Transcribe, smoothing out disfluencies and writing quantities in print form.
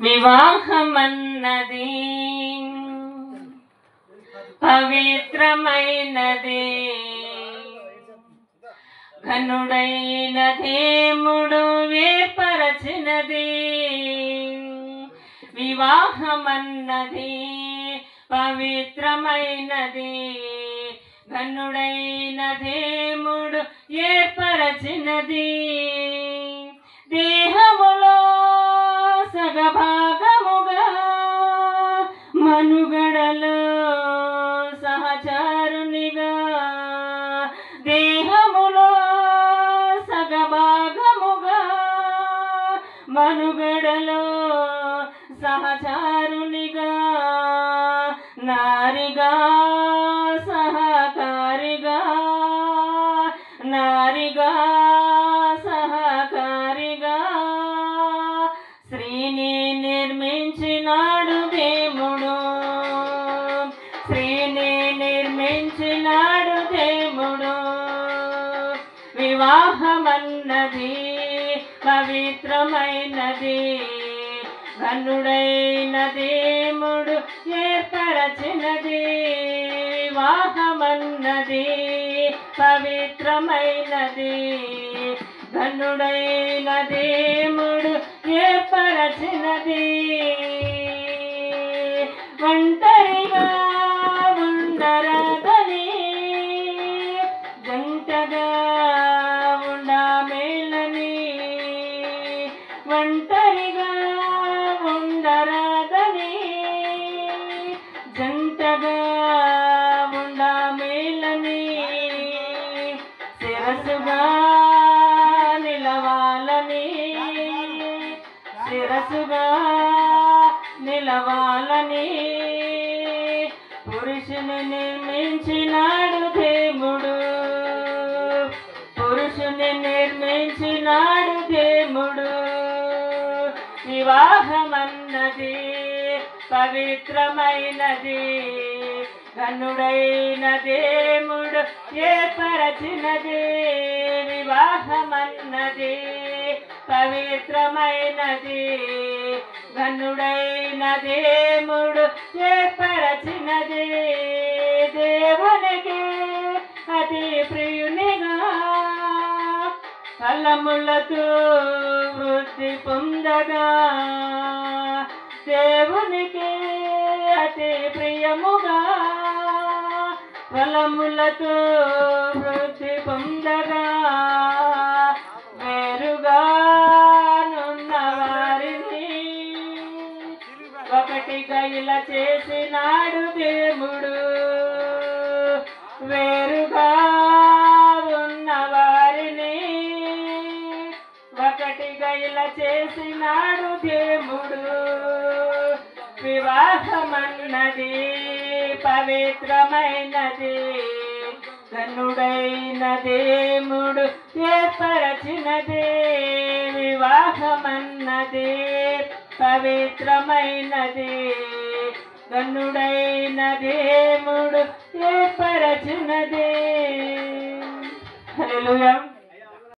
వివాహమన్నది పవిత్రమైనది, ఘనుడైన దేవుడు ఏర్పరచినది. వివాహమన్నది పవిత్రమైనది, ఘనుడైన దేవుడు ఏర్పరచినది. దేహములో సగభాగముగా మనుగడలో సహచరునిగా, దేహములో సగభాగముగా మనుగడలో సహచరునిగా, నారిగా సహకారిగా, నారిగా సహకారిగా స్త్రీని నిర్మించినాడు దేవుడు, స్త్రీని నిర్మించినాడు దేవుడు. వివాహమన్నది పవిత్రమైనది, ఘనుడైన దేవుడు ఏర్పరచినది. వివాహమన్నది పవిత్రమైనది, ఘనుడైన దేవుడు ఏర్పరచినది. ఒంటరిగా ఉండరాదని జంటగా ఉండమేలని, ఒంటరిగా ఉండరాదని జంటగా ఉండమేలని, శిరసుగా నిలవాలని, శిరసుగా నిలవాలని పురుషుని నిర్మించినాడు దేవుడు, పురుషుని నిర్మించినాడు దేవుడు. వివాహమన్నది పవిత్రమైనది, ఘనుడైన దేవుడు ఏర్పరచినది. వివాహమన్నది పవిత్రమైనది, ఘనుడైన దేవుడు ఏర్పరచినది. దేవునికి అతి ప్రియునిగా ఫలములతో వృద్ధి పొందగా, దేవునికి అతి ప్రియముగా ఫలములతో వృద్ధి పొందగా, వేరుగా నున్న వారిని ఒకటిగా ఇలా చేసినాడు దేవుడు. వేరుగా ఉన్న వారిని ఒకటిగా ఇలా చేసినాడు దేవుడు. వివాహమన్నది పవిత్రమైనది, ఘనుడైన దేవుడు ఏర్పరచినది. వివాహమన్నది పవిత్రమైనది, ఘనుడైన దేవుడు ఏర్పరచినది. హల్లెలూయా.